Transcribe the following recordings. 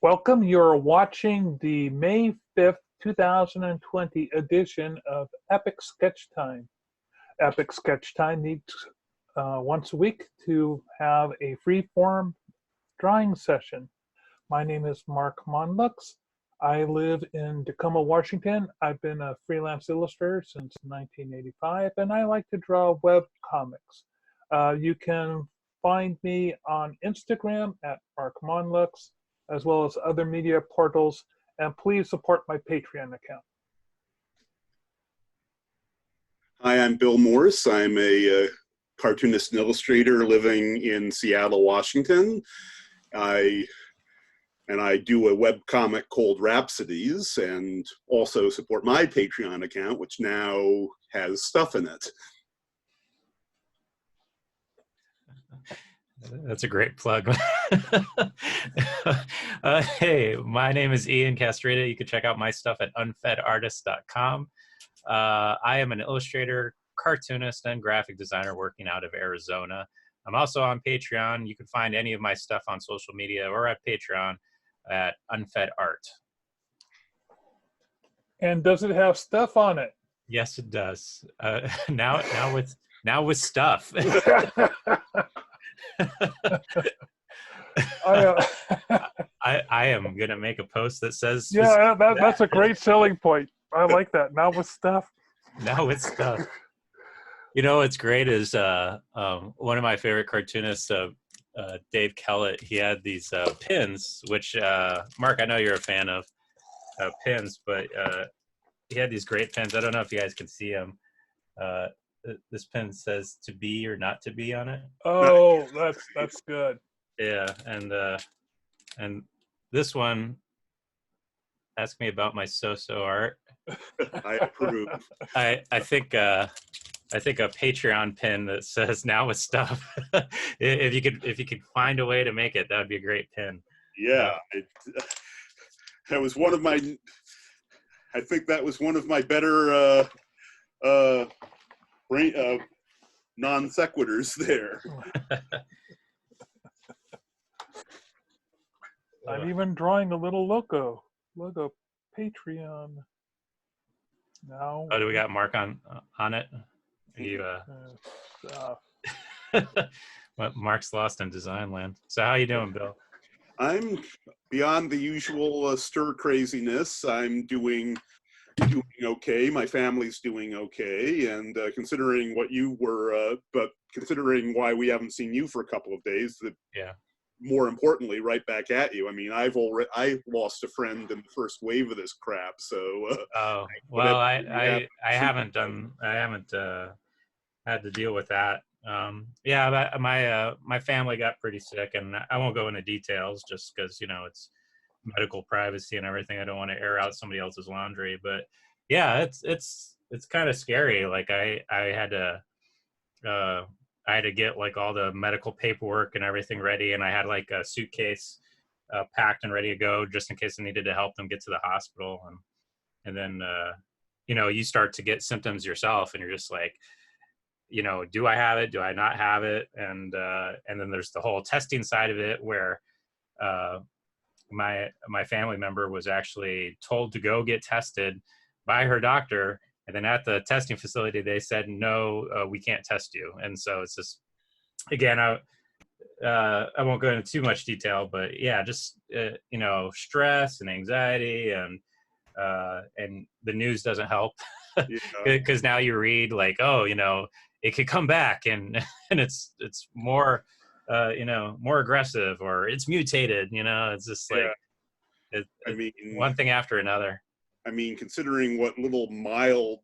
Welcome. You're watching the May 5th, 2020 edition of Epic Sketch Time. Epic Sketch Time meets once a week to have a free-form drawing session. My name is Mark Monlux. I live in Tacoma, Washington. I've been a freelance illustrator since 1985, and I like to draw web comics. You can find me on Instagram at Mark Monlux, as well as other media portals, and please support my Patreon account. Hi, I'm Bill Morse. I'm a cartoonist and illustrator living in Seattle, Washington. I do a webcomic called Rhapsodies, and also support my Patreon account, which now has stuff in it. That's a great plug. Hey, my name is Castruita. You can check out my stuff at unfedartist.com. I am an illustrator, cartoonist, and graphic designer working out of Arizona. I'm also on Patreon. You can find any of my stuff on social media or at Patreon at Unfed Art. And does it have stuff on it? Yes, it does. Now with stuff. I am gonna make a post that says that's a great selling point. I like that. Now with stuff. You know what's great is one of my favorite cartoonists, Dave Kellett, he had these pins, which Mark, I know you're a fan of pins, but he had these great pins. I don't know if you guys can see them. This pin says "to be or not to be" on it. Oh, that's good. Yeah, and this one, ask me about my so-so art. I approve. I think a Patreon pin that says "now with stuff." if you could find a way to make it, that would be a great pin. Yeah, that was one of my. I think that was one of my better non sequiturs there. I'm even drawing a little logo Patreon. Now. Oh, do we got Mark on it? You well, Mark's lost in design land. So how you doing, Bill? I'm beyond the usual stir craziness. I'm doing okay. My family's doing okay, and considering what you were, but considering why we haven't seen you for a couple of days, more importantly, right back at you. I mean, I lost a friend in the first wave of this crap. So. I haven't had to deal with that. My family got pretty sick, and I won't go into details just because it's medical privacy and everything. I don't want to air out somebody else's laundry, but yeah, it's kind of scary. Like I had to get like all the medical paperwork and everything ready, and I had like a suitcase packed and ready to go just in case I needed to help them get to the hospital. And then you start to get symptoms yourself, and you're just like, do I have it? Do I not have it? And then there's the whole testing side of it where my family member was actually told to go get tested by her doctor, and then at the testing facility they said no, we can't test you. And so it's just, again, I won't go into too much detail, but yeah, just stress and anxiety, and the news doesn't help because now you read like, it could come back and it's more more aggressive, or it's mutated, it's just like, one thing after another. I mean, considering what little mild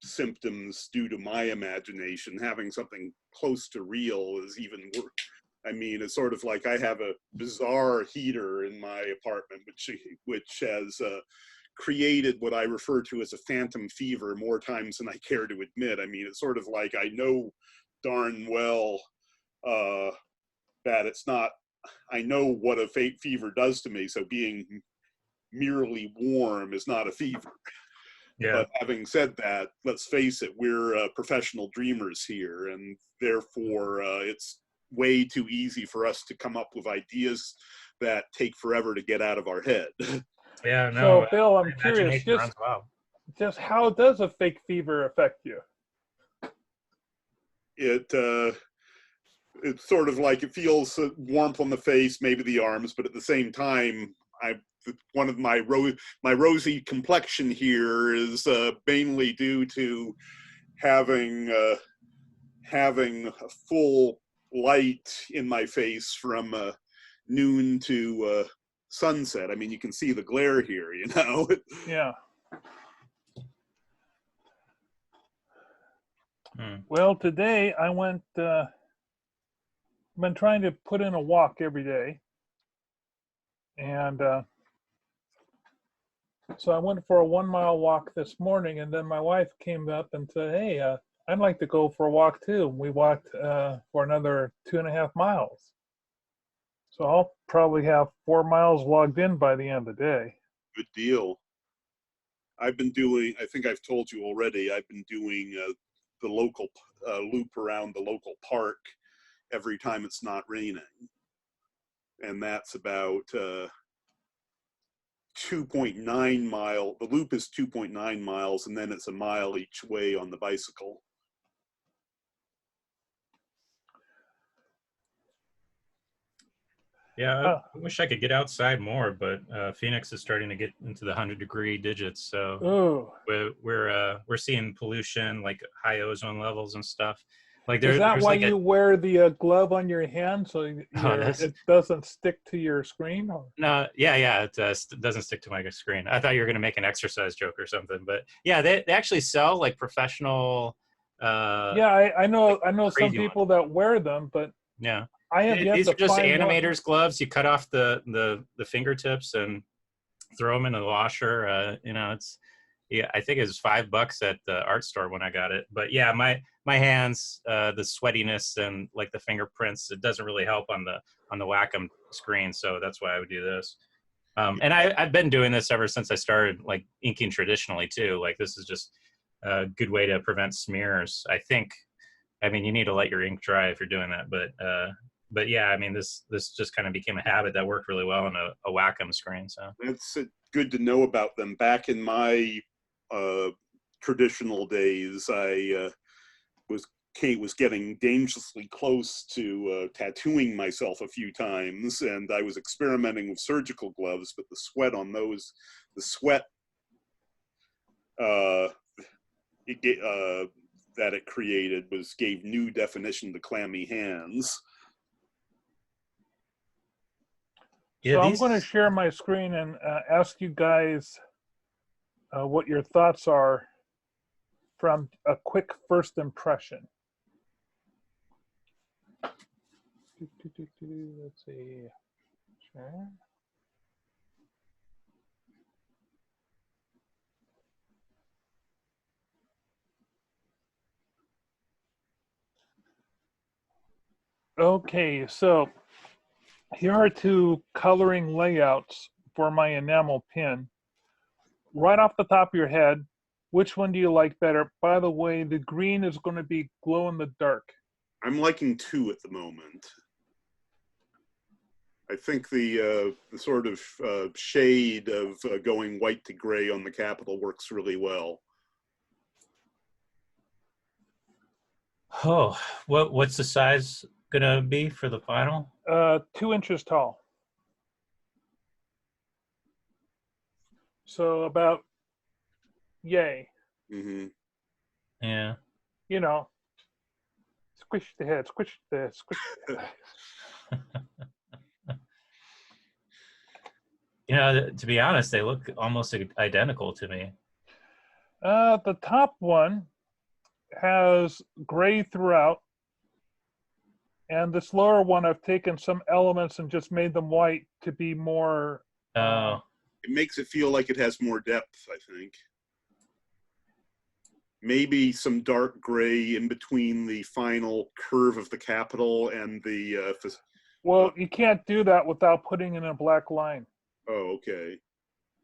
symptoms do to my imagination, having something close to real is even worse. I mean, it's sort of like I have a bizarre heater in my apartment, which has created what I refer to as a phantom fever more times than I care to admit. I mean, it's sort of like I know darn well that it's not, I know what a fever does to me, so being merely warm is not a fever. Yeah. But having said that, let's face it, we're professional dreamers here, and therefore it's way too easy for us to come up with ideas that take forever to get out of our head. Yeah, So, no. Bill, I'm curious, Imagination runs wild. just how does a fake fever affect you? It's sort of like it feels warmth on the face, maybe the arms, but at the same time, one of my rosy complexion here is mainly due to having a full light in my face from noon to sunset. I mean, you can see the glare here, you know. Yeah. Well, today I went. Been trying to put in a walk every day, and so I went for a 1 mile walk this morning, and then my wife came up and said, "Hey, I'd like to go for a walk too." We walked for another 2.5 miles, so I'll probably have 4 miles logged in by the end of the day. Good deal. I've been doing, I think I've told you already, I've been doing the local loop around the local park every time it's not raining. And that's about 2.9 mile. The loop is 2.9 miles, and then it's a mile each way on the bicycle. Yeah, I wish I could get outside more, but Phoenix is starting to get into the 100-degree digits. So we're seeing pollution, like high ozone levels and stuff. Like is that there's why like you wear the glove on your hand so it doesn't stick to your screen? Or? No, yeah, it doesn't stick to my screen. I thought you were going to make an exercise joke or something, but yeah, they actually sell like professional. Yeah, I know some people that wear them, but yeah, I have yet these to are just find animators' gloves. You cut off the fingertips and throw them in the washer. You know, I think it was $5 at the art store when I got it. But yeah, my hands, the sweatiness and like the fingerprints, it doesn't really help on the Wacom screen. So that's why I would do this. And I've been doing this ever since I started like inking traditionally too. Like this is just a good way to prevent smears. I think. I mean, you need to let your ink dry if you're doing that, but yeah, I mean, this just kind of became a habit that worked really well on a Wacom screen. So it's good to know about them. Back in my traditional days, I was getting dangerously close to tattooing myself a few times, and I was experimenting with surgical gloves, but the sweat on those, that it created gave new definition to clammy hands. Yeah, so I'm going to share my screen and ask you guys what your thoughts are from a quick first impression. Let's see. Sure. Okay, so here are two coloring layouts for my enamel pin. Right off the top of your head, which one do you like better? By the way, the green is going to be glow in the dark. I'm liking 2 at the moment. I think the sort of shade of going white to gray on the capital works really well. Oh, what's the size gonna be for the final? 2 inches tall. So about yay. Mm-hmm. Yeah. You know, squish the head, squish the head. You know, to be honest, they look almost identical to me. The top one has gray throughout, and this lower one I've taken some elements and just made them white to be more. It makes it feel like it has more depth, I think. Maybe some dark gray in between the final curve of the capital and the. Well, you can't do that without putting in a black line. Oh, okay.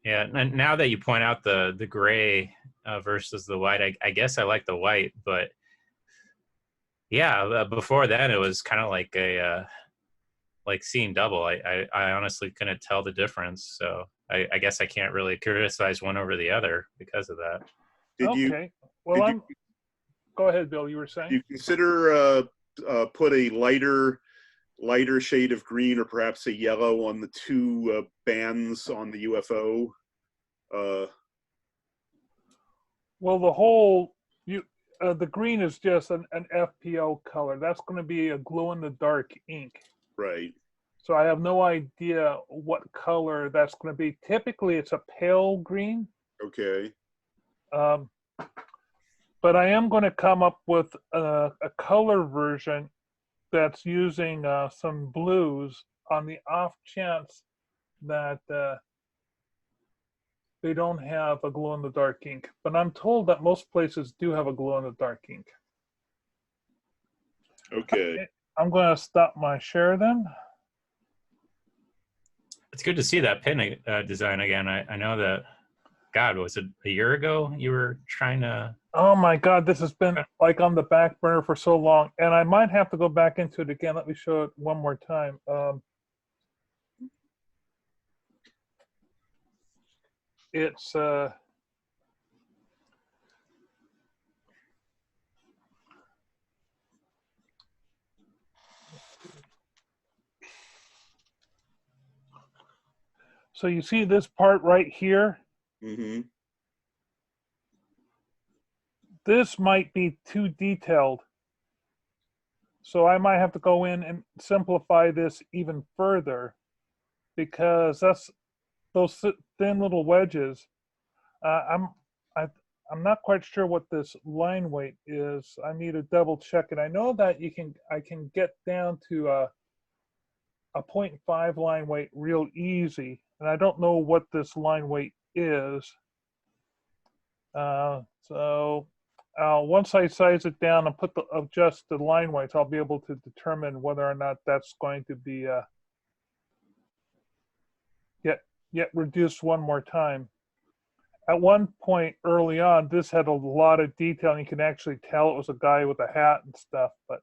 Yeah, and now that you point out the gray versus the white, I guess I like the white, but Yeah, before then it was kind of like a like seeing double. I honestly couldn't tell the difference, so I guess I can't really criticize one over the other because of that. Did you Okay. Well, did you go ahead, Bill. You were saying? do you consider put a lighter shade of green or perhaps a yellow on the two bands on the UFO? Well, the green is just an FPO color. That's going to be a glow-in-the-dark ink. Right. So I have no idea what color that's going to be. Typically, it's a pale green. Okay. But I am going to come up with a color version that's using some blues on the off chance that they don't have a glow-in-the-dark ink. But I'm told that most places do have a glow-in-the-dark ink. Okay. I'm going to stop my share then. It's good to see that pin design again. I know that, God, was it a year ago you were trying to? Oh my God, this has been like on the back burner for so long, and I might have to go back into it again. Let me show it one more time. It's so you see this part right here? Mm-hmm. This might be too detailed. So I might have to go in and simplify this even further, because that's those thin little wedges. I'm not quite sure what this line weight is. I need to double check it. I know that I can get down to a 0.5 line weight real easy, and I don't know what this line weight is. So once I size it down and adjust the line weights, I'll be able to determine whether or not that's going to be yet reduced one more time. At one point early on, this had a lot of detail, and you can actually tell it was a guy with a hat and stuff, but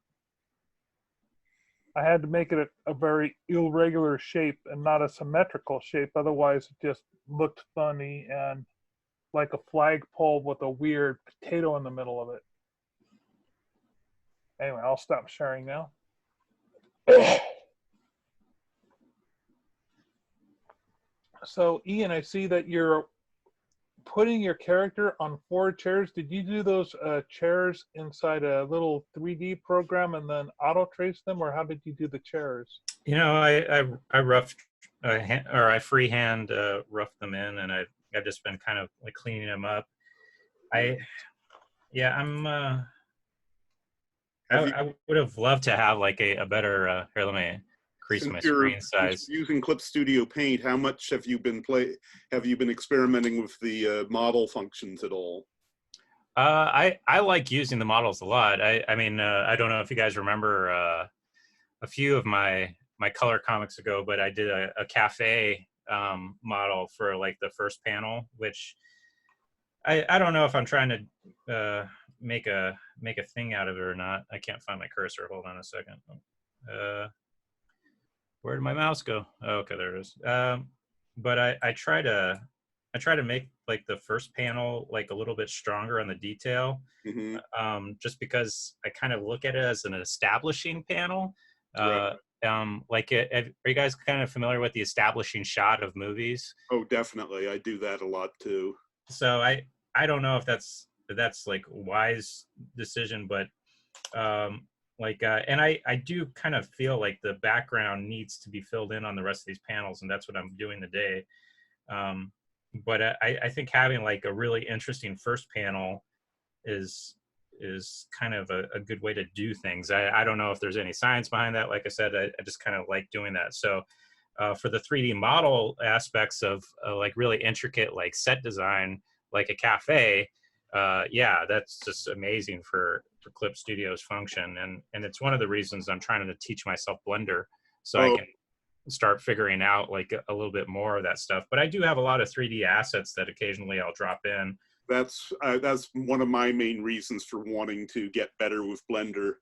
I had to make it a very irregular shape and not a symmetrical shape. Otherwise, it just looked funny and like a flagpole with a weird potato in the middle of it. Anyway, I'll stop sharing now. So, Ian, I see that you're putting your character on 4 chairs. Did you do those chairs inside a little 3D program and then auto trace them, or how did you do the chairs? You know, I roughed or I freehand roughed them in, and I've just been kind of like cleaning them up. I would have loved to have like a better here. Let me increase my screen size. Using Clip Studio Paint, how much have you been experimenting with the model functions at all? I like using the models a lot. I mean, I don't know if you guys remember a few of my color comics ago, but I did a cafe model for like the first panel, which I don't know if I'm trying to make a thing out of it or not. I can't find my cursor. Hold on a second. Where did my mouse go? Oh, okay, there it is. But I try to make like the first panel like a little bit stronger on the detail, just because I kind of look at it as an establishing panel. Right. Are you guys kind of familiar with the establishing shot of movies? Oh, definitely. I do that a lot too. So I don't know if that's like a wise decision, but and I do kind of feel like the background needs to be filled in on the rest of these panels, and that's what I'm doing today. But I think having like a really interesting first panel is kind of a good way to do things. I don't know if there's any science behind that. Like I said, I just kind of like doing that. So for the 3D model aspects of like really intricate like set design, like a cafe, yeah, that's just amazing for Clip Studio's function. And it's one of the reasons I'm trying to teach myself Blender so I can start figuring out like a little bit more of that stuff. But I do have a lot of 3D assets that occasionally I'll drop in. That's one of my main reasons for wanting to get better with Blender,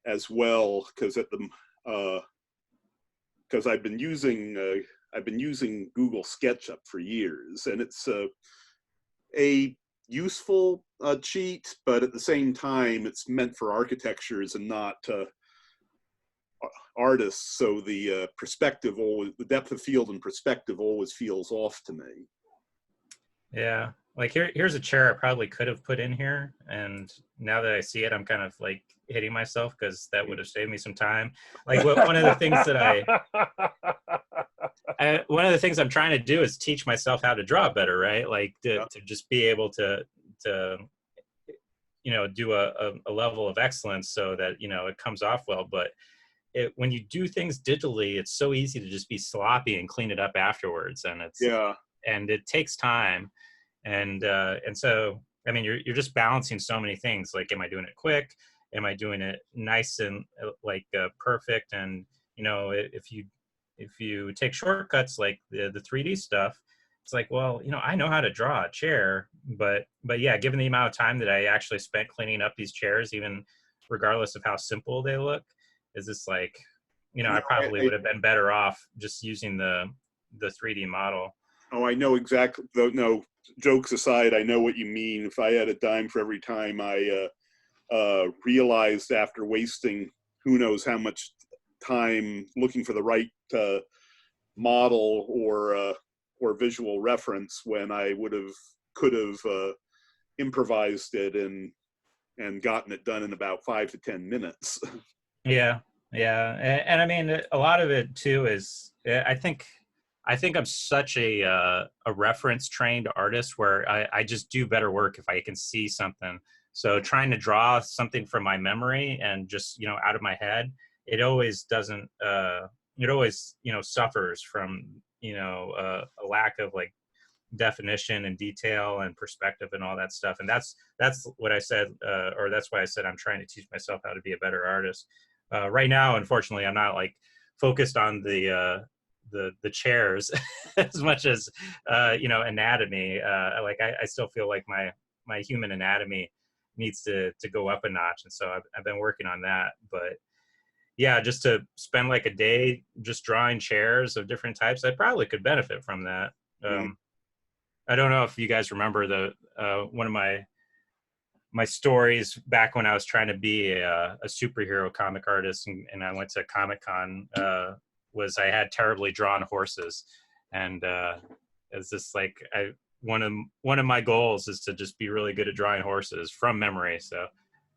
as well, because because I've been using Google SketchUp for years, and it's a useful cheat, but at the same time, it's meant for architectures and not artists. So the perspective always, the depth of field and perspective always feels off to me. Yeah, like here's a chair I probably could have put in here, and now that I see it, I'm kind of like hitting myself because that would have saved me some time. Like one of the things that one of the things I'm trying to do is teach myself how to draw better, right? Like to just be able to you know, do a level of excellence so that, you know, it comes off well. But when you do things digitally, it's so easy to just be sloppy and clean it up afterwards, and and it takes time. And so, I mean, you're just balancing so many things. Like, am I doing it quick? Am I doing it nice and perfect? And, you know, if you take shortcuts like the 3D stuff, it's like, well, you know, I know how to draw a chair, but yeah, given the amount of time that I actually spent cleaning up these chairs, even regardless of how simple they look, is this like, you know, I probably would have been better off just using the 3D model. Oh, I know exactly. No, jokes aside, I know what you mean. If I had a dime for every time I realized after wasting who knows how much time looking for the right model or visual reference, when I could have improvised it and gotten it done in about 5 to 10 minutes. Yeah, and I mean, a lot of it too is I think I'm such a reference trained artist where I just do better work if I can see something. So trying to draw something from my memory and just, you know, out of my head, it always doesn't. It always, you know, suffers from, you know, a lack of like definition and detail and perspective and all that stuff. And that's what I said, or that's why I said I'm trying to teach myself how to be a better artist. Right now, unfortunately, I'm not like focused on the chairs as much as you know, anatomy. Like I still feel like my human anatomy needs to go up a notch, and so I've been working on that. But yeah, just to spend like a day just drawing chairs of different types, I probably could benefit from that. I don't know if you guys remember one of my stories back when I was trying to be a superhero comic artist, and I went to Comic-Con, was I had terribly drawn horses. And it's just like one of my goals is to just be really good at drawing horses from memory. So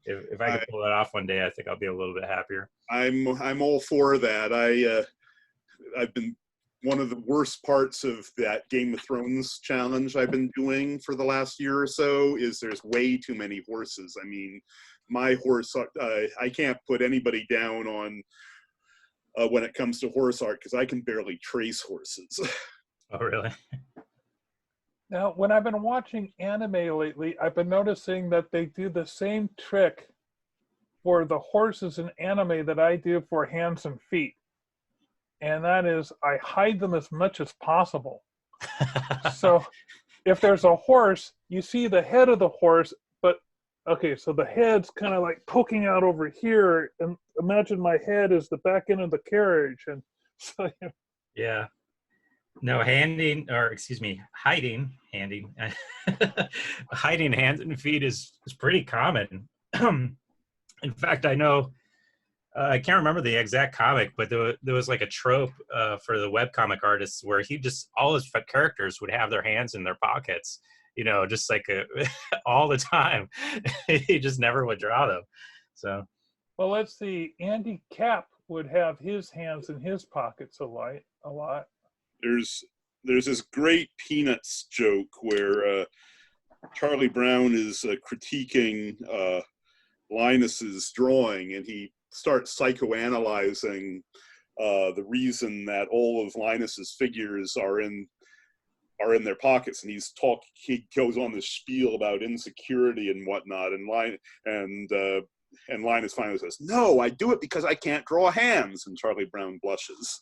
if I could pull that off one day, I think I'll be a little bit happier. I'm all for that. I've been, one of the worst parts of that Game of Thrones challenge I've been doing for the last year or so is there's way too many horses. I mean, my horse, I can't put anybody down on when it comes to horse art because I can barely trace horses. Oh, really? Now, when I've been watching anime lately, I've been noticing that they do the same trick for the horses in anime that I do for hands and feet. And that is, I hide them as much as possible. So if there's a horse, you see the head of the horse, but okay, so the head's kind of like poking out over here, and imagine my head is the back end of the carriage. And so, yeah. No, hiding hiding hands and feet is pretty common. In fact, I know, I can't remember the exact comic, but there was like a trope for the webcomic artists where all his characters would have their hands in their pockets, you know, just like all the time. He just never would draw them. So, well, let's see. Andy Capp would have his hands in his pockets a lot. There's this great Peanuts joke where Charlie Brown is critiquing Linus's drawing, and he starts psychoanalyzing the reason that all of Linus's figures are in their pockets, and he goes on this spiel about insecurity and whatnot, and Linus finally says, "No, I do it because I can't draw hands," and Charlie Brown blushes.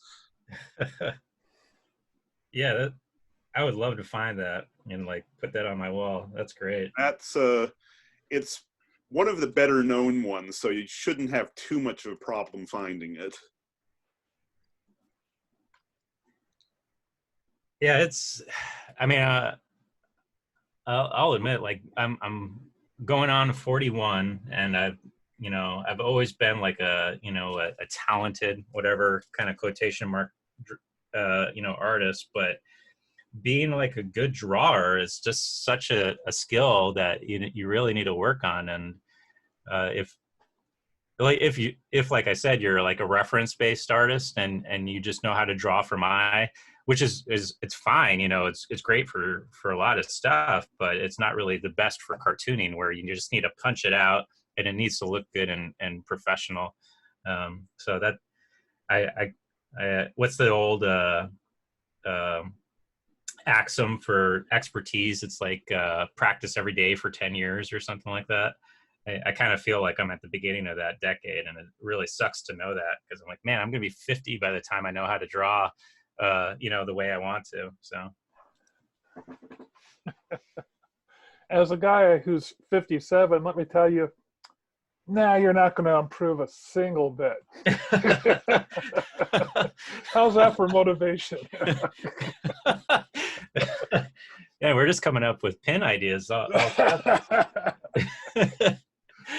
Yeah, I would love to find that and like put that on my wall. That's great. That's it's one of the better known ones, so you shouldn't have too much of a problem finding it. Yeah, it's, I mean, I'll admit, like I'm going on 41, and I've always been like a talented, whatever kind of quotation mark, artist, but being like a good drawer is just such a skill that you really need to work on. And if like I said, you're like a reference based artist, and you just know how to draw from eye, which is it's fine, it's great for a lot of stuff, but it's not really the best for cartooning, where you just need to punch it out and it needs to look good and professional. So that I what's the old axiom for expertise? It's like practice every day for 10 years or something like that. I kind of feel like I'm at the beginning of that decade, and it really sucks to know that, because I'm like, man, I'm going to be 50 by the time I know how to draw, the way I want to. So, As a guy who's 57, let me tell you, nah, you're not going to improve a single bit. How's that for motivation? Yeah, we're just coming up with pin ideas.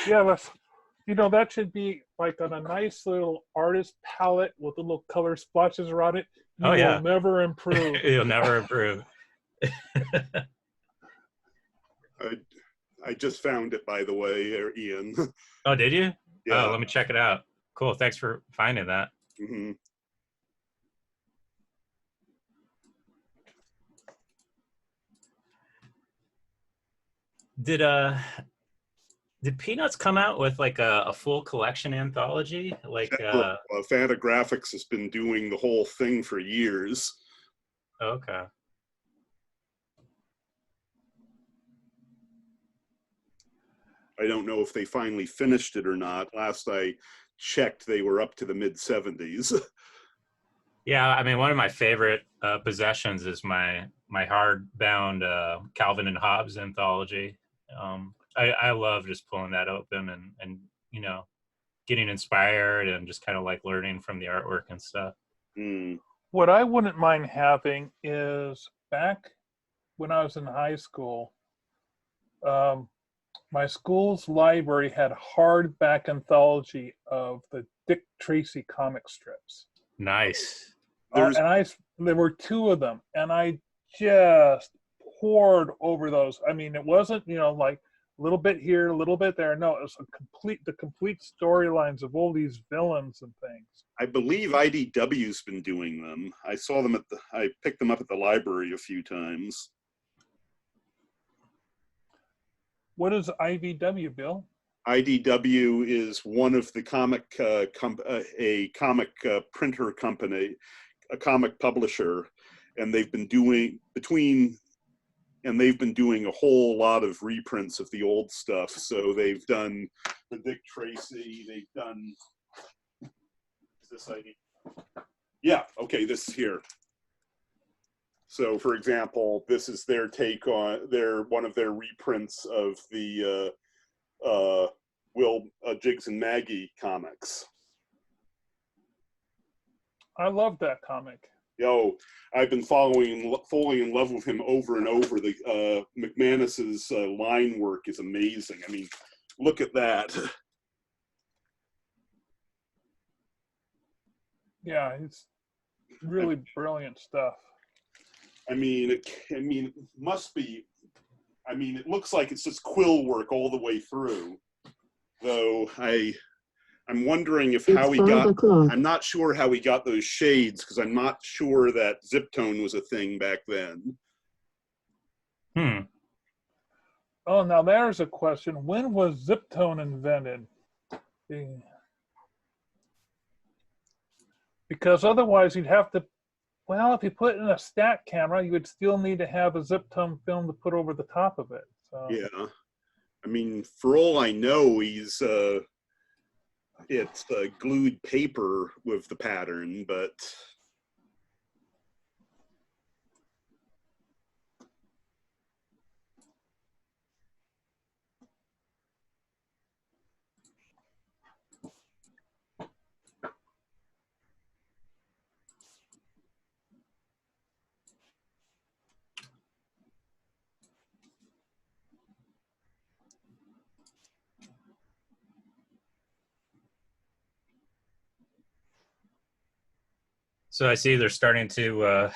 Yeah, that should be like on a nice little artist palette with the little color splotches around it. You will never improve. You'll never improve. I just found it, by the way, Ian. Oh, did you? Yeah. Oh, let me check it out. Cool. Thanks for finding that. Mm-hmm. Did Peanuts come out with like a full collection anthology? Like Fantagraphics has been doing the whole thing for years. Okay. I don't know if they finally finished it or not. Last I checked, they were up to the mid-70s. Yeah, I mean, one of my favorite possessions is my hardbound Calvin and Hobbes anthology. I love just pulling that open and getting inspired and just kind of like learning from the artwork and stuff. Mm. What I wouldn't mind having is, back when I was in high school, my school's library had hardback anthology of the Dick Tracy comic strips. Nice. There were two of them, and I just poured over those. I mean, it wasn't, like a little bit here, a little bit there. No, it was the complete storylines of all these villains and things. I believe IDW's been doing them. I saw them I picked them up at the library a few times. What is IVW, Bill? IDW is one of the comic printer company, a comic publisher, and they've been doing a whole lot of reprints of the old stuff. So they've done the Dick Tracy, they've done, is this ID? Yeah, okay, this is here. So, for example, this is their take on one of their reprints of the Jiggs and Maggie comics. I love that comic. I've been falling in love with him over and over. The McManus's line work is amazing. I mean, look at that. Yeah, it's really brilliant stuff. I mean, it must be. I mean, it looks like it's just quill work all the way through. Though I'm wondering I'm not sure how he got those shades, because I'm not sure that zip tone was a thing back then. Oh, now there's a question. When was zip tone invented? Because otherwise you'd have to, if you put it in a stat camera, you would still need to have a zip tone film to put over the top of it. So. Yeah. I mean, for all I know, it's glued paper with the pattern, but So I see they're starting to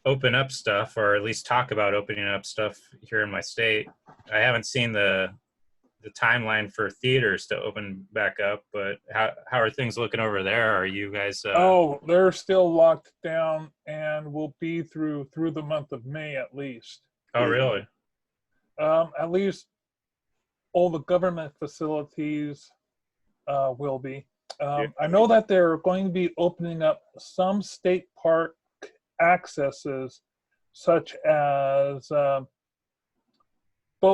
open up stuff, or at least talk about opening up stuff here in my state. I haven't seen the timeline for theaters to open back up, but how are things looking over there? Are you guys? Oh, they're still locked down and will be through the month of May at least. Oh, really? At least all the government facilities will be. Yeah. I know that they're going to be opening up some state park accesses, such as boat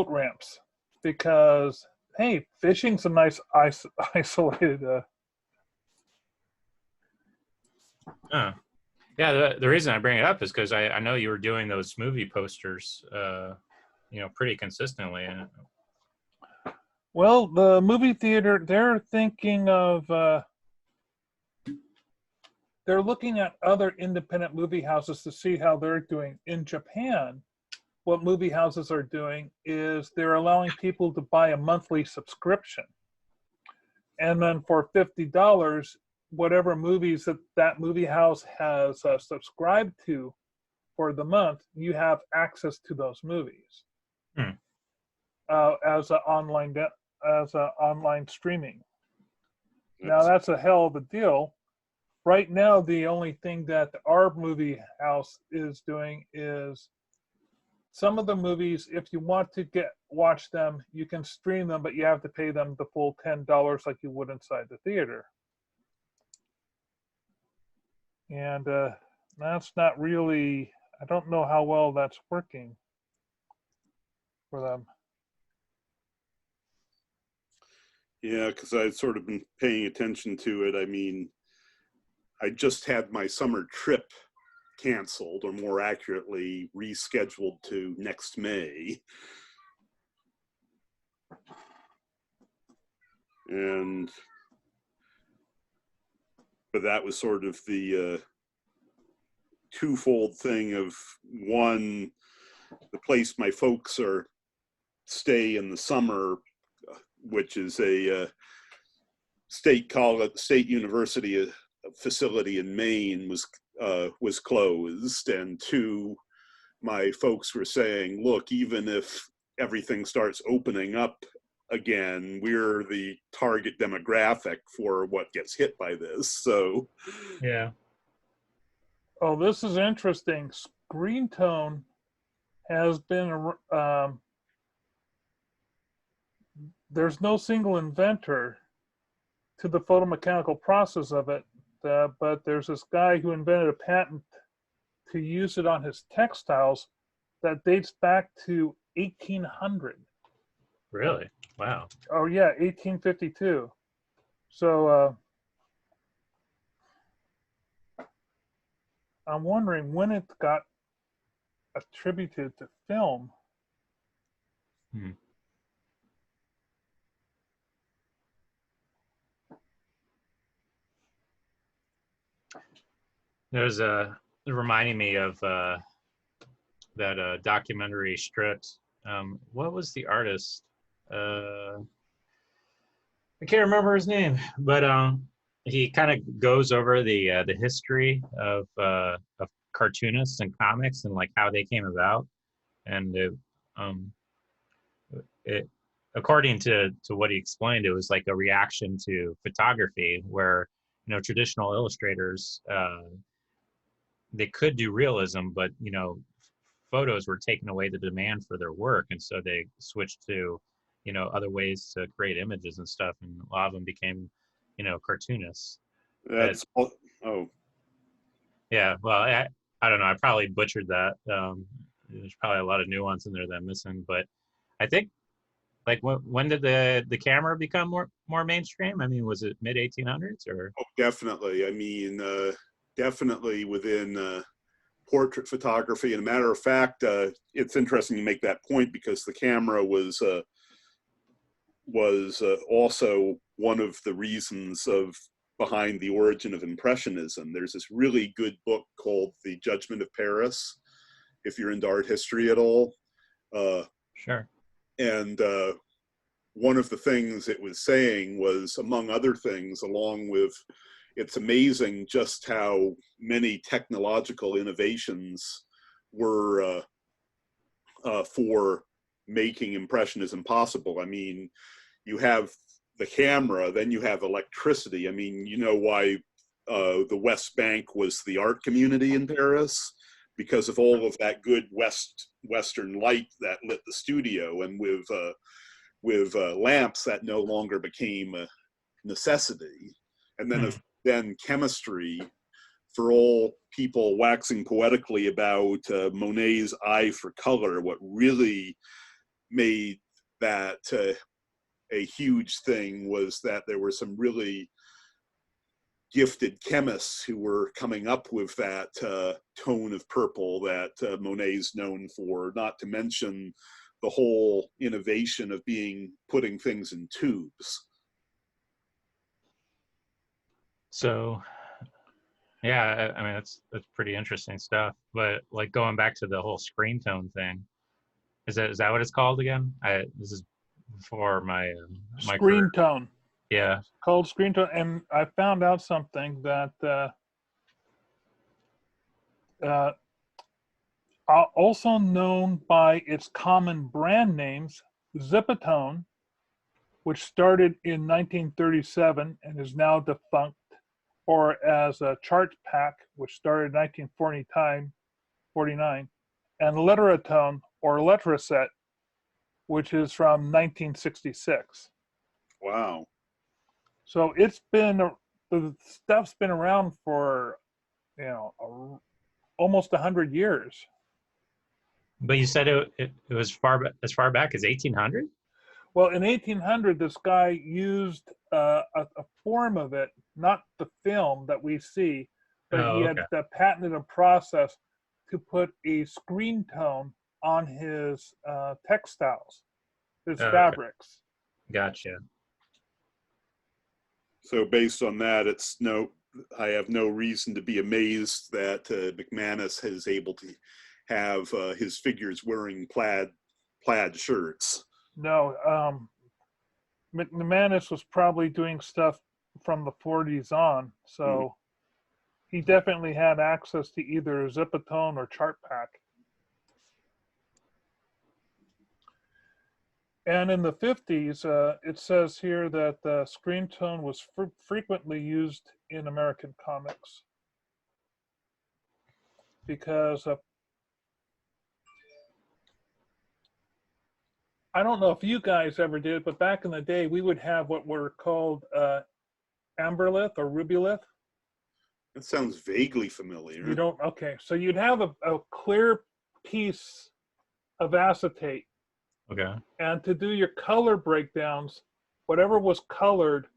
ramps, because hey, fishing's a nice isolated. Huh. Yeah, the reason I bring it up is because I know you were doing those movie posters, pretty consistently. Well, the movie theater, they're thinking of. They're looking at other independent movie houses to see how they're doing. In Japan, what movie houses are doing is they're allowing people to buy a monthly subscription. And then for $50, whatever movies that movie house has subscribed to for the month, you have access to those movies as an online streaming. Now that's a hell of a deal. Right now, the only thing that our movie house is doing is some of the movies, if you want to watch them, you can stream them, but you have to pay them the full $10 like you would inside the theater. And that's not really, I don't know how well that's working for them. Yeah, because I've sort of been paying attention to it. I mean, I just had my summer trip canceled, or more accurately, rescheduled to next May. But that was sort of the twofold thing of, one, the place my folks stay in the summer, which is a state university facility in Maine, was closed, and two, my folks were saying, look, even if everything starts opening up again, we're the target demographic for what gets hit by this. So yeah. Oh, this is interesting. Screen tone has been there's no single inventor to the photomechanical process of it, but there's this guy who invented a patent to use it on his textiles that dates back to 1800. Really? Wow. Oh yeah, 1852. So I'm wondering when it got attributed to film. There's reminding me of that documentary Stripped. What was the artist? I can't remember his name, but he kind of goes over the history of cartoonists and comics and like how they came about, and it according to what he explained, it was like a reaction to photography, where traditional illustrators they could do realism, but photos were taking away the demand for their work, and so they switched to other ways to create images and stuff, and a lot of them became cartoonists. that's Yeah, well, I don't know, I probably butchered that. There's probably a lot of nuance in there that I'm missing, but I think, like, when did the camera become more mainstream? I mean, was it mid 1800s or? Oh, definitely. I mean, definitely within portrait photography. And a matter of fact, it's interesting you make that point, because the camera was also one of the reasons behind the origin of Impressionism. There's this really good book called The Judgment of Paris, if you're into art history at all. Sure. And one of the things it was saying was, among other things, along with it's amazing just how many technological innovations were for making impressionism possible. I mean, you have the camera, then you have electricity. I mean, you know why the West Bank was the art community in Paris? Because of all of that good Western light that lit the studio, and with lamps that no longer became a necessity. And then then chemistry, for all people waxing poetically about Monet's eye for color, what really made that a huge thing was that there were some really gifted chemists who were coming up with that tone of purple that Monet's known for, not to mention the whole innovation of putting things in tubes. So, yeah, I mean, that's pretty interesting stuff. But like going back to the whole screen tone thing, is that what it's called again? This is before my Screen career. tone. Yeah. It's called screen tone, and I found out something that also known by its common brand names, Zipatone, which started in 1937 and is now defunct, or as a chart pack, which started in 1949, and Literatone or Letraset, which is from 1966. Wow. So the stuff's been around for, almost 100 years. But you said it was as far back as 1800? Well, in 1800, this guy used a form of it, not the film that we see, but he had patented a process to put a screen tone on his textiles, his fabrics. Gotcha. So based on that, I have no reason to be amazed that McManus is able to have his figures wearing plaid shirts. No, McManus was probably doing stuff from the 40s on, so he definitely had access to either Zipatone or Chart Pack. And in the 50s, it says here that the screen tone was frequently used in American comics because I don't know if you guys ever did, but back in the day, we would have what were called amberlith or rubylith. That sounds vaguely familiar. You don't? Okay. So you'd have a clear piece of acetate. Okay. And to do your color breakdowns, whatever was colored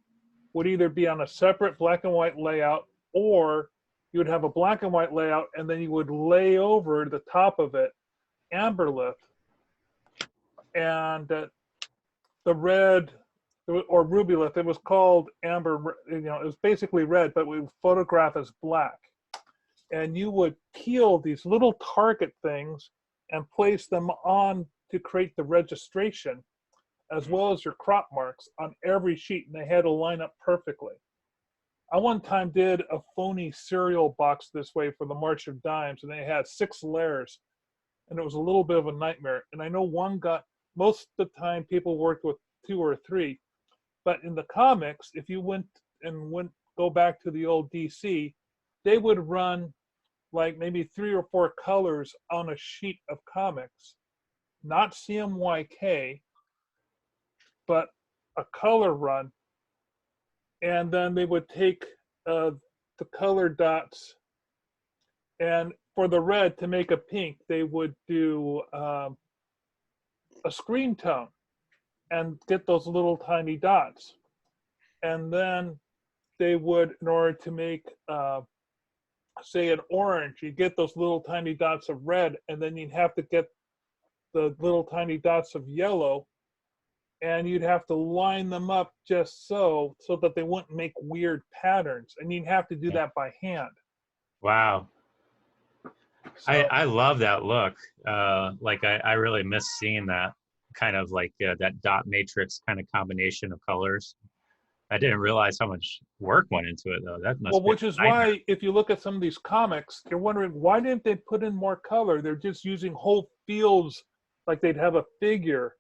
would either be on a separate black and white layout, or you would have a black and white layout, and then you would lay over the top of it amberlith. And the red or rubylith, it was called amber, it was basically red, but we would photograph as black. And you would peel these little target things and place them on to create the registration, as well as your crop marks on every sheet, and they had to line up perfectly. I one time did a phony cereal box this way for the March of Dimes, and they had 6 layers, and it was a little bit of a nightmare. And I know most of the time people worked with 2 or 3, but in the comics, if you go back to the old DC, they would run like maybe 3 or 4 colors on a sheet of comics, not CMYK, but a color run. And then they would take the color dots, and for the red to make a pink, they would do a screen tone and get those little tiny dots. And then they would, in order to make, say, an orange, you get those little tiny dots of red, and then you'd have to get the little tiny dots of yellow, and you'd have to line them up just so that they wouldn't make weird patterns, and you'd have to do that by hand. Wow. So, I love that look. I really miss seeing that kind of like that dot matrix kind of combination of colors. I didn't realize how much work went into it, though. That must Well, be which is a nightmare. why if you look at some of these comics, you're wondering why didn't they put in more color? They're just using whole fields, like they'd have a figure,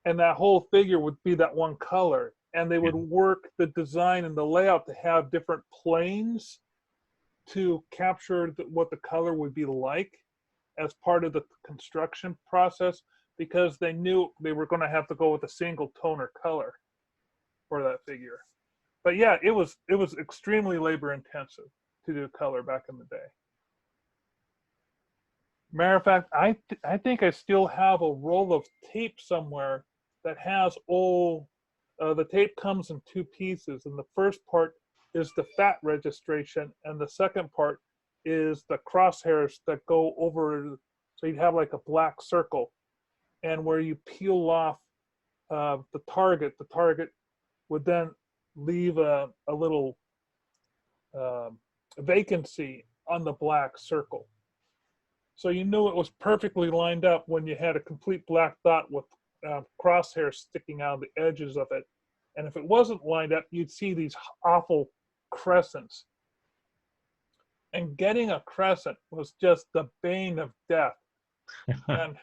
and that whole figure would be that one color, and they would work the design and the layout to have different planes to capture what the color would be like as part of the construction process, because they knew they were going to have to go with a single toner color for that figure. But yeah, it was extremely labor intensive to do color back in the day. Matter of fact, I think I still have a roll of tape somewhere that has all. The tape comes in two pieces, and the first part is the fat registration, and the second part is the crosshairs that go over. So you'd have like a black circle, and where you peel off the target would then leave a little vacancy on the black circle. So you knew it was perfectly lined up when you had a complete black dot with crosshairs sticking out of the edges of it. And if it wasn't lined up, you'd see these awful crescents. And getting a crescent was just the bane of death. And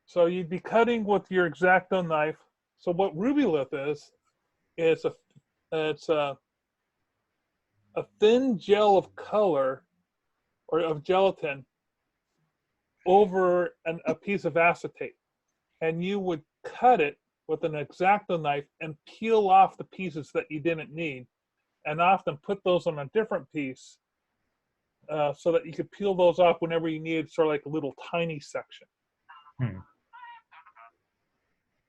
so you'd be cutting with your X-Acto knife. So what Rubylith is it's a thin gel of color or of gelatin over a piece of acetate, and you would cut it with an X-Acto knife and peel off the pieces that you didn't need, and often put those on a different piece so that you could peel those off whenever you needed sort of like a little tiny section.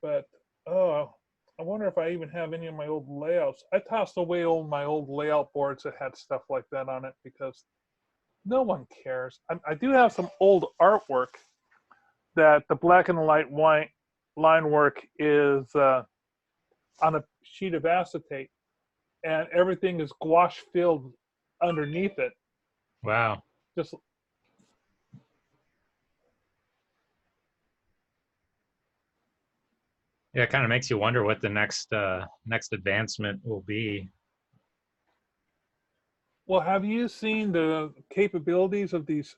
But I wonder if I even have any of my old layouts. I tossed away all my old layout boards that had stuff like that on it because no one cares. I do have some old artwork that the black and white line work is on a sheet of acetate, and everything is gouache filled underneath it. Wow. Just yeah, it kind of makes you wonder what the next advancement will be. well, have you seen the capabilities of these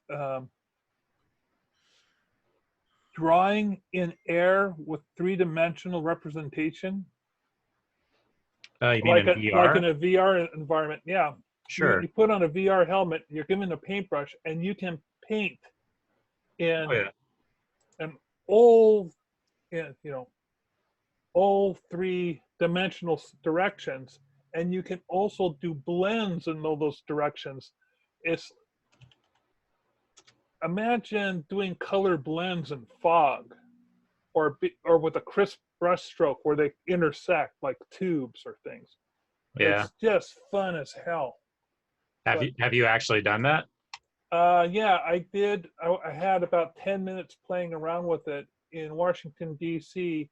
drawing in air with three-dimensional representation? You mean in VR? Like in a VR environment, yeah. Sure. You put on a VR helmet, you're given a paintbrush, and you can paint in all three-dimensional directions, and you can also do blends in all those directions. Imagine doing color blends in fog, or with a crisp brush stroke where they intersect like tubes or things. Yeah. It's just fun as hell. Have you actually done that? Yeah, I did. I had about 10 minutes playing around with it in Washington, D.C.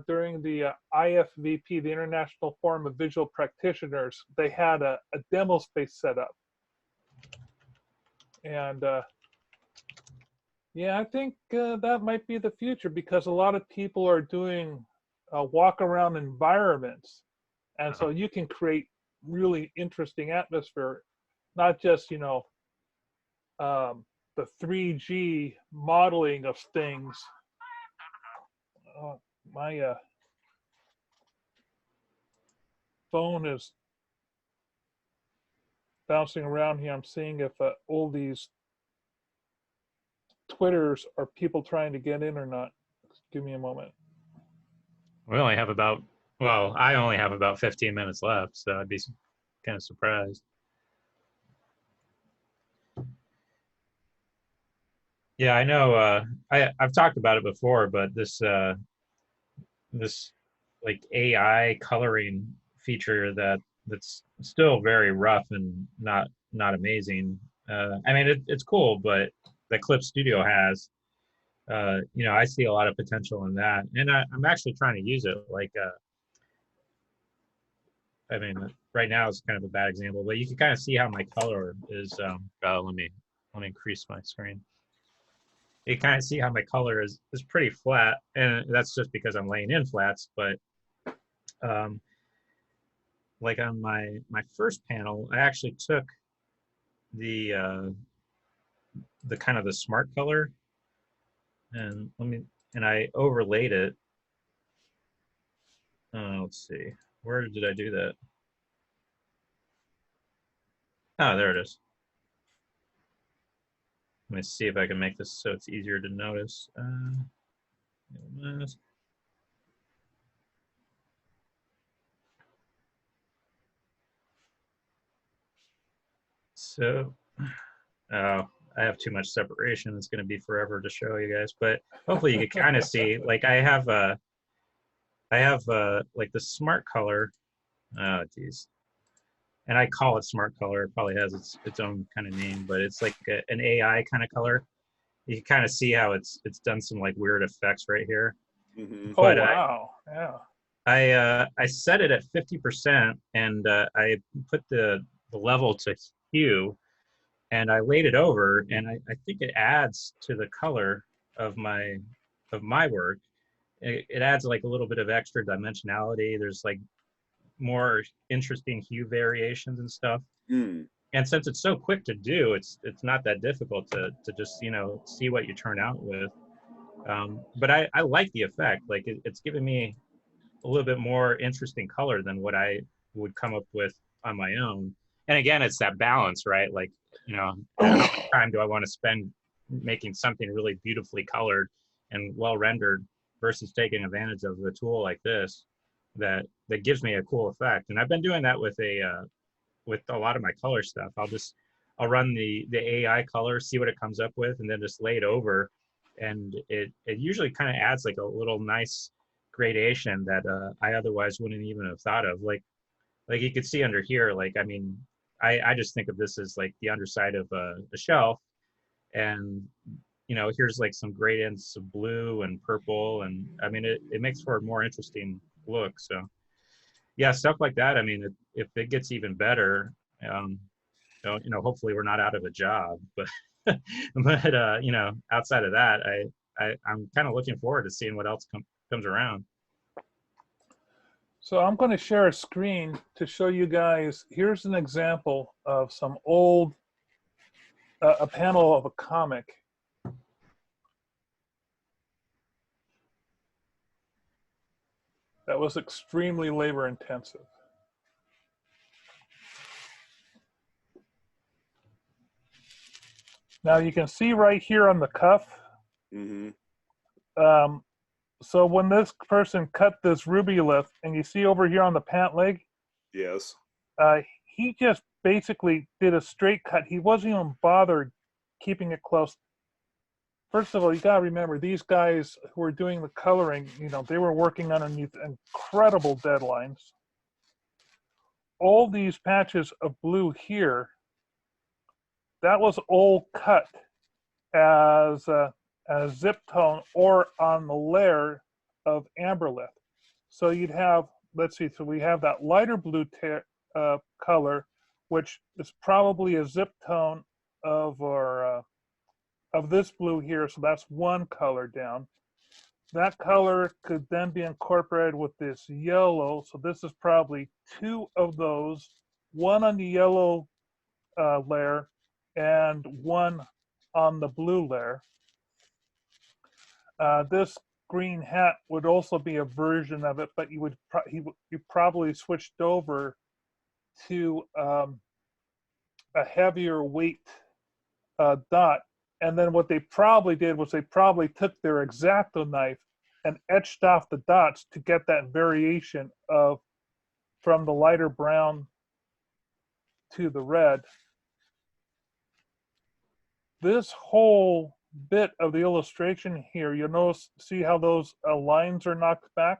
During the IFVP, the International Forum of Visual Practitioners. They had a demo space set up. And yeah, I think that might be the future, because a lot of people are doing walk-around environments. And so you can create really interesting atmosphere, not just, the 3G modeling of things. My phone is bouncing around here. I'm seeing if all these Twitters are people trying to get in or not. Give me a moment. I only have about 15 minutes left, so I'd be kind of surprised. Yeah, I know. I've talked about it before, but this like AI coloring feature that's still very rough and not amazing. I mean, it's cool, but that Clip Studio has, I see a lot of potential in that, and I'm actually trying to use it. Like, I mean, right now it's kind of a bad example, but you can kind of see how my color is. Let me increase my screen. You kind of see how my color is pretty flat, and that's just because I'm laying in flats. But like on my first panel, I actually took the kind of the smart color, and I overlaid it. Let's see, where did I do that? Oh, there it is. Let me see if I can make this so it's easier to notice. So, oh, I have too much separation. It's going to be forever to show you guys, but hopefully you can kind of see. Like I have like the smart color. Oh, geez. And I call it smart color. It probably has its own kind of name, but it's like an AI kind of color. You can kind of see how it's done some like weird effects right here. Mm-hmm. Oh, But wow. Yeah. I set it at 50%, and I put the level to hue, and I laid it over, and I think it adds to the color of my work. It adds like a little bit of extra dimensionality. There's like more interesting hue variations and stuff. Mm. And since it's so quick to do, it's not that difficult to just see what you turn out with. But I like the effect. Like it's giving me a little bit more interesting color than what I would come up with on my own. And again, it's that balance, right? Like, how much time do I want to spend making something really beautifully colored and well rendered versus taking advantage of a tool like this that gives me a cool effect. And I've been doing that with a lot of my color stuff. I'll run the AI color, see what it comes up with, and then just lay it over. And it usually kind of adds like a little nice gradation that I otherwise wouldn't even have thought of. Like you could see under here, like, I mean, I just think of this as like the underside of a shelf. And, here's like some gradients of blue and purple. And I mean, it makes for a more interesting look. So yeah, stuff like that. I mean, if it gets even better, um, hopefully we're not out of a job, but, but, outside of that, I'm kind of looking forward to seeing what else comes around. So I'm going to share a screen to show you guys. Here's an example of some old, a panel of a comic. That was extremely labor intensive. Now you can see right here on the cuff. Mm-hmm. So when this person cut this ruby lift, and you see over here on the pant leg, Yes. he just basically did a straight cut. He wasn't even bothered keeping it close. First of all, you gotta remember, these guys who were doing the coloring, they were working underneath incredible deadlines. All these patches of blue here, that was all cut as zip tone or on the layer of amber lift. So you'd have, let's see, so we have that lighter blue color, which is probably a zip tone of this blue here. So that's one color down. That color could then be incorporated with this yellow. So this is probably two of those, one on the yellow layer and one on the blue layer. This green hat would also be a version of it, but you probably switched over to a heavier weight dot. And then what they probably did was they probably took their X-Acto knife and etched off the dots to get that variation of from the lighter brown to the red. This whole bit of the illustration here, you'll see how those lines are knocked back.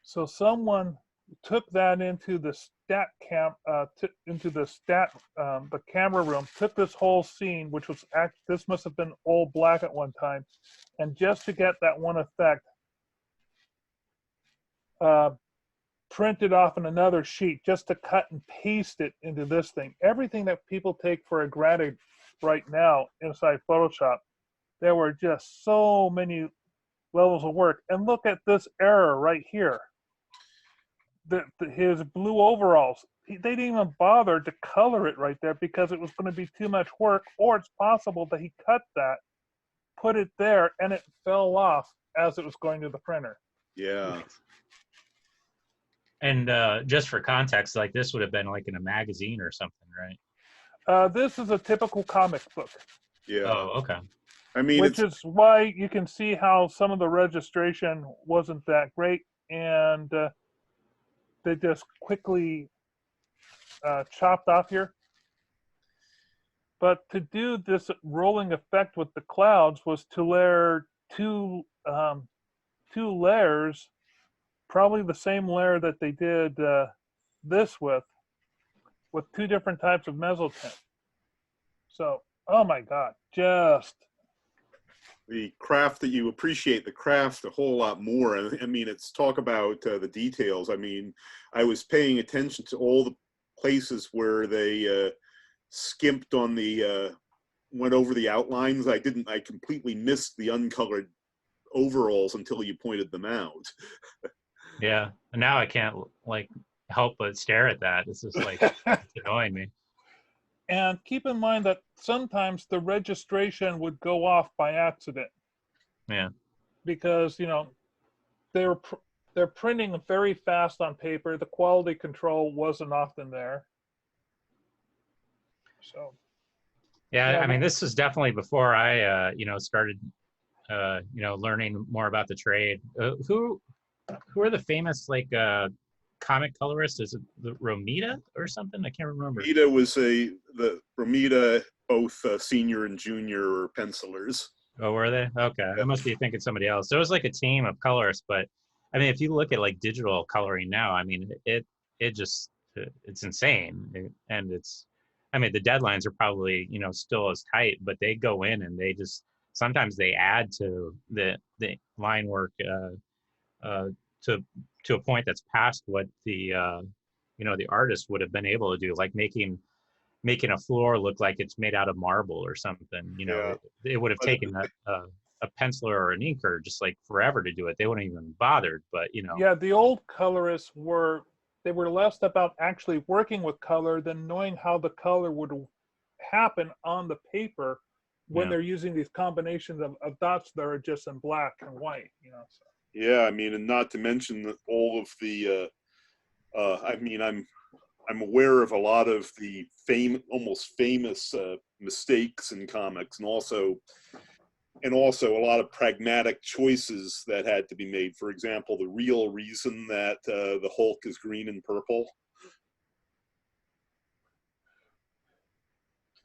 So someone took that into the the camera room, took this whole scene, which was this must have been all black at one time, and just to get that one effect, printed off on another sheet just to cut and paste it into this thing. Everything that people take for granted right now inside Photoshop, there were just so many levels of work. And look at this error right here. his blue overalls. They didn't even bother to color it right there because it was going to be too much work, or it's possible that he cut that, put it there, and it fell off as it was going to the printer. Yeah. And just for context, like this would have been like in a magazine or something, right? This is a typical comic book. Yeah. Oh, okay. I mean, which is why you can see how some of the registration wasn't that great, and they just quickly chopped off here. But to do this rolling effect with the clouds was to layer two layers, probably the same layer that they did this with two different types of mezzotint. So, oh my God, just the craft that you appreciate the craft a whole lot more. I mean, it's talk about the details. I mean, I was paying attention to all the places where they skimped on the went over the outlines. I completely missed the uncolored overalls until you pointed them out. Yeah, and now I can't like help but stare at that. It's just like it's annoying me. And keep in mind that sometimes the registration would go off by accident. Yeah. Because, you know, they're printing very fast on paper. The quality control wasn't often there. So. Yeah, I mean, this was definitely before I, started, learning more about the trade. Who are the famous like comic colorist? Is it the Romita or something? I can't remember. Romita was the Romita, both senior and junior pencilers. Oh, were they? Okay, I must be thinking somebody else. There was like a team of colorists, but I mean, if you look at like digital coloring now, I mean, it's insane, and I mean, the deadlines are probably still as tight, but they go in and they just sometimes they add to the line work to a point that's past what the the artist would have been able to do, like making a floor look like it's made out of marble or something. It would have taken a penciler or an inker just like forever to do it. They wouldn't even bothered, but Yeah, the old colorists were less about actually working with color than knowing how the color would happen on the paper when they're using these combinations of dots that are just in black and white. So. Yeah, I mean, and not to mention that all of the, I mean, I'm aware of a lot of the almost famous mistakes in comics, and also a lot of pragmatic choices that had to be made. For example, the real reason that the Hulk is green and purple.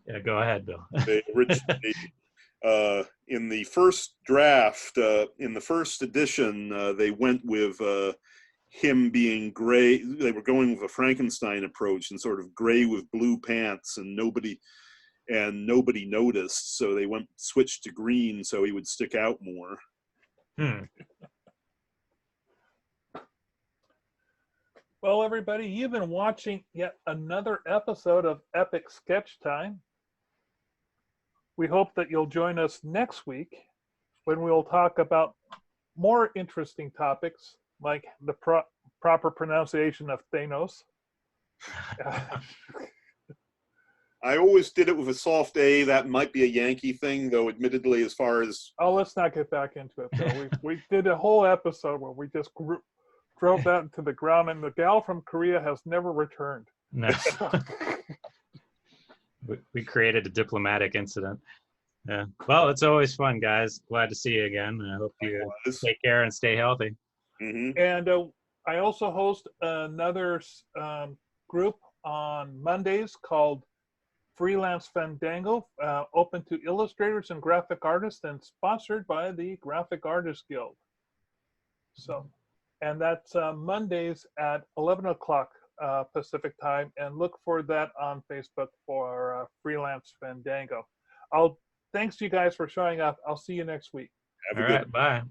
Yeah, go ahead, Bill. They originally, in the first draft, in the first edition, they went with him being gray. They were going with a Frankenstein approach and sort of gray with blue pants, and nobody noticed. So they switched to green so he would stick out more. Well, everybody, you've been watching yet another episode of Epic Sketch Time. We hope that you'll join us next week when we'll talk about more interesting topics like the proper pronunciation of Thanos. I always did it with a soft A. That might be a Yankee thing, though, admittedly, as far as... Oh, let's not get back into it, though. We did a whole episode where we just drove that into the ground, and the gal from Korea has never returned. No. We created a diplomatic incident. Yeah. Well, it's always fun, guys. Glad to see you again. I hope you take care and stay healthy. Mm-hmm. And I also host another group on Mondays called Freelance Fandango, open to illustrators and graphic artists, and sponsored by the Graphic Artists Guild. So, and that's Mondays at 11 o'clock Pacific time, and look for that on Facebook for Freelance Fandango. Thanks you guys for showing up. I'll see you next week. Have a good Bye.